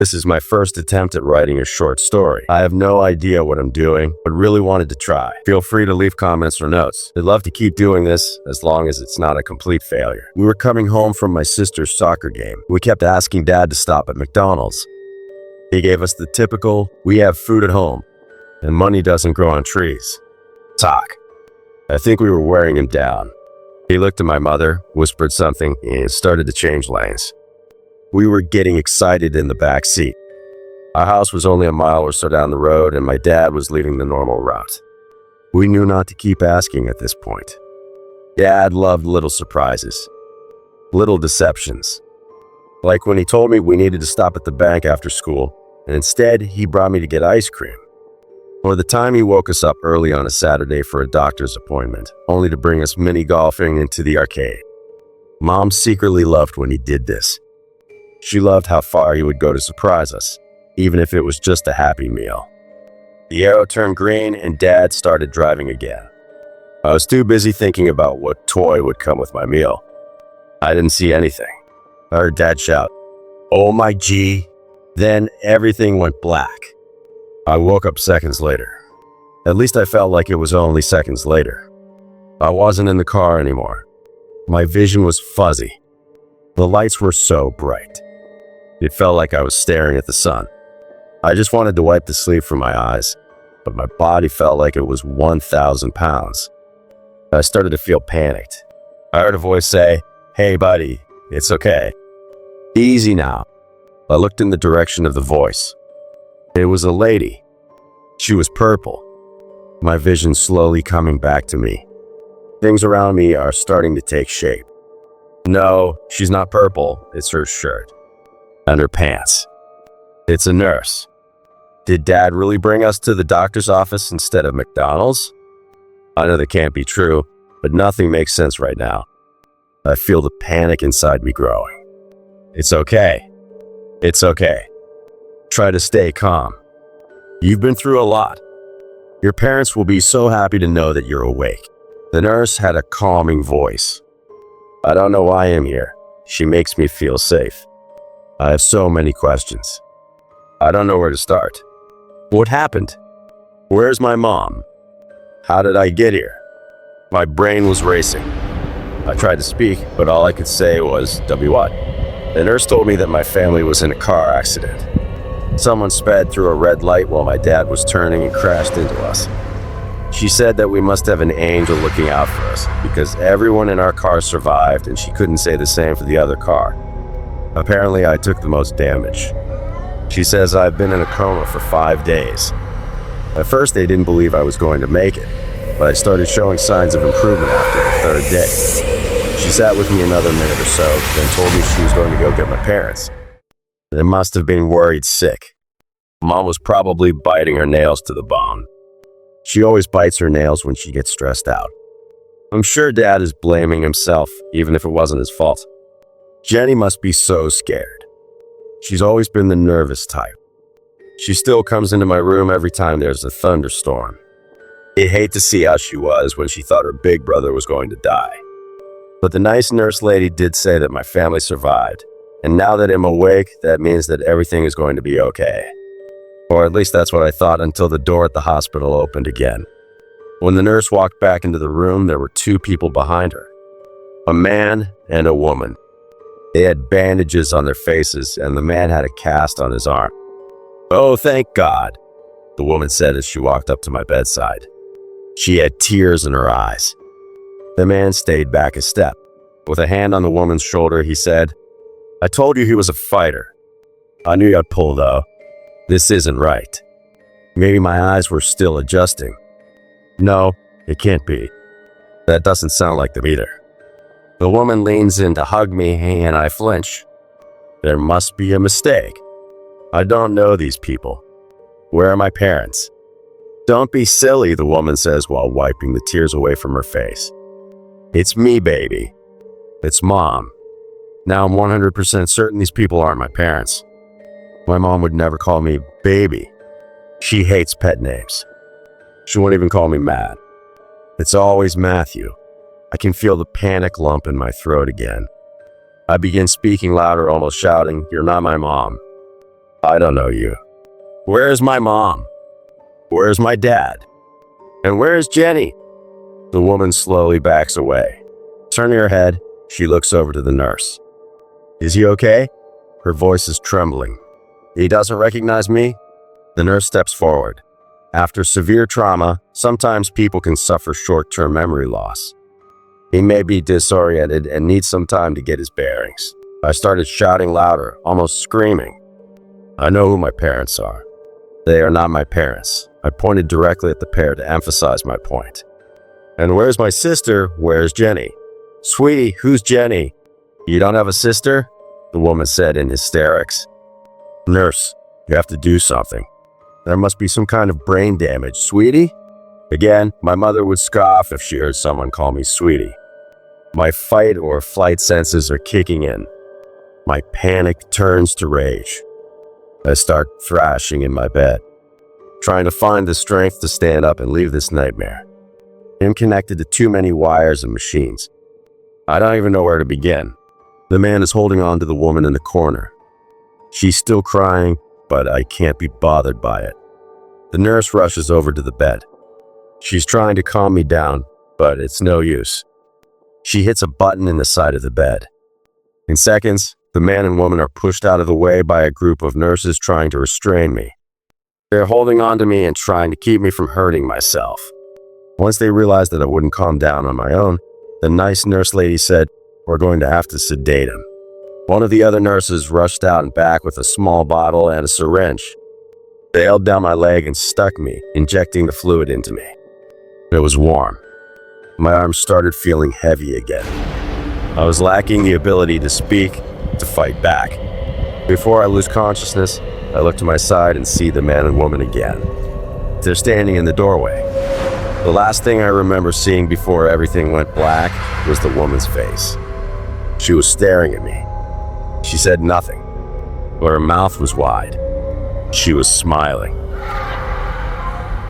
This is my first attempt at writing a short story. I have no idea what I'm doing, but really wanted to try. Feel free to leave comments or notes. I'd love to keep doing this as long as it's not a complete failure. We were coming home from my sister's soccer game. We kept asking Dad to stop at McDonald's. He gave us the typical, "We have food at home, and money doesn't grow on trees" talk. I think we were wearing him down. He looked at my mother, whispered something, and started to change lanes. We were getting excited in the back seat. Our house was only a mile or so down the road, and my dad was leaving the normal route. We knew not to keep asking at this point. Dad loved little surprises, little deceptions. Like when he told me we needed to stop at the bank after school, and instead he brought me to get ice cream. Or the time he woke us up early on a Saturday for a doctor's appointment, only to bring us mini golfing into the arcade. Mom secretly loved when he did this. She loved how far he would go to surprise us, even if it was just a Happy Meal. The arrow turned green and Dad started driving again. I was too busy thinking about what toy would come with my meal. I didn't see anything. I heard Dad shout, "Oh my G!" Then everything went black. I woke up seconds later. At least I felt like it was only seconds later. I wasn't in the car anymore. My vision was fuzzy. The lights were so bright. It felt like I was staring at the sun. I just wanted to wipe the sleep from my eyes, but my body felt like it was 1,000 pounds. I started to feel panicked. I heard a voice say, "Hey buddy, it's okay. Easy now." I looked in the direction of the voice. It was a lady. She was purple. My vision slowly coming back to me. Things around me are starting to take shape. No, she's not purple. It's her shirt. And her pants. It's a nurse. Did Dad really bring us to the doctor's office instead of McDonald's? I know that can't be true, but nothing makes sense right now. I feel the panic inside me growing. It's okay. It's okay. Try to stay calm. You've been through a lot. Your parents will be so happy to know that you're awake. The nurse had a calming voice. I don't know why I'm here. She makes me feel safe. I have so many questions. I don't know where to start. What happened? Where's my mom? How did I get here? My brain was racing. I tried to speak, but all I could say was, "W what?" The nurse told me that my family was in a car accident. Someone sped through a red light while my dad was turning and crashed into us. She said that we must have an angel looking out for us because everyone in our car survived and she couldn't say the same for the other car. Apparently, I took the most damage. She says I've been in a coma for 5 days. At first, they didn't believe I was going to make it, but I started showing signs of improvement after the 3rd day. She sat with me another minute or so, then told me she was going to go get my parents. They must have been worried sick. Mom was probably biting her nails to the bone. She always bites her nails when she gets stressed out. I'm sure Dad is blaming himself, even if it wasn't his fault. Jenny must be so scared. She's always been the nervous type. She still comes into my room every time there's a thunderstorm. I hate to see how she was when she thought her big brother was going to die. But the nice nurse lady did say that my family survived. And now that I'm awake, that means that everything is going to be okay. Or at least that's what I thought until the door at the hospital opened again. When the nurse walked back into the room, there were 2 people behind her. A man and a woman. They had bandages on their faces, and the man had a cast on his arm. "Oh, thank God," the woman said as she walked up to my bedside. She had tears in her eyes. The man stayed back a step. With a hand on the woman's shoulder, he said, "I told you he was a fighter. I knew you'd pull, though. This isn't right." Maybe my eyes were still adjusting. No, it can't be. That doesn't sound like them either. The woman leans in to hug me, and I flinch. There must be a mistake. I don't know these people. Where are my parents? "Don't be silly," the woman says while wiping the tears away from her face. "It's me, baby. It's Mom. Now I'm 100% certain these people aren't my parents. My mom would never call me baby. She hates pet names. She won't even call me Matt. It's always Matthew. I can feel the panic lump in my throat again. I begin speaking louder, almost shouting, "You're not my mom." I don't know you. Where's my mom? Where's my dad? And where's Jenny? The woman slowly backs away. Turning her head, she looks over to the nurse. Is he okay? Her voice is trembling. He doesn't recognize me? The nurse steps forward. After severe trauma, sometimes people can suffer short-term memory loss. He may be disoriented and needs some time to get his bearings. I started shouting louder, almost screaming. I know who my parents are. They are not my parents. I pointed directly at the pair to emphasize my point. And where's my sister? Where's Jenny? Sweetie, who's Jenny? You don't have a sister? The woman said in hysterics. Nurse, you have to do something. There must be some kind of brain damage, sweetie? Again, my mother would scoff if she heard someone call me sweetie. My fight or flight senses are kicking in. My panic turns to rage. I start thrashing in my bed, trying to find the strength to stand up and leave this nightmare. I'm connected to too many wires and machines. I don't even know where to begin. The man is holding on to the woman in the corner. She's still crying, but I can't be bothered by it. The nurse rushes over to the bed. She's trying to calm me down, but it's no use. She hits a button in the side of the bed. In seconds, the man and woman are pushed out of the way by a group of nurses trying to restrain me. They're holding on to me and trying to keep me from hurting myself. Once they realized that I wouldn't calm down on my own, the nice nurse lady said, "We're going to have to sedate him." One of the other nurses rushed out and back with a small bottle and a syringe. They held down my leg and stuck me, injecting the fluid into me. It was warm. My arms started feeling heavy again. I was lacking the ability to speak, to fight back. Before I lose consciousness, I look to my side and see the man and woman again. They're standing in the doorway. The last thing I remember seeing before everything went black was the woman's face. She was staring at me. She said nothing, but her mouth was wide. She was smiling.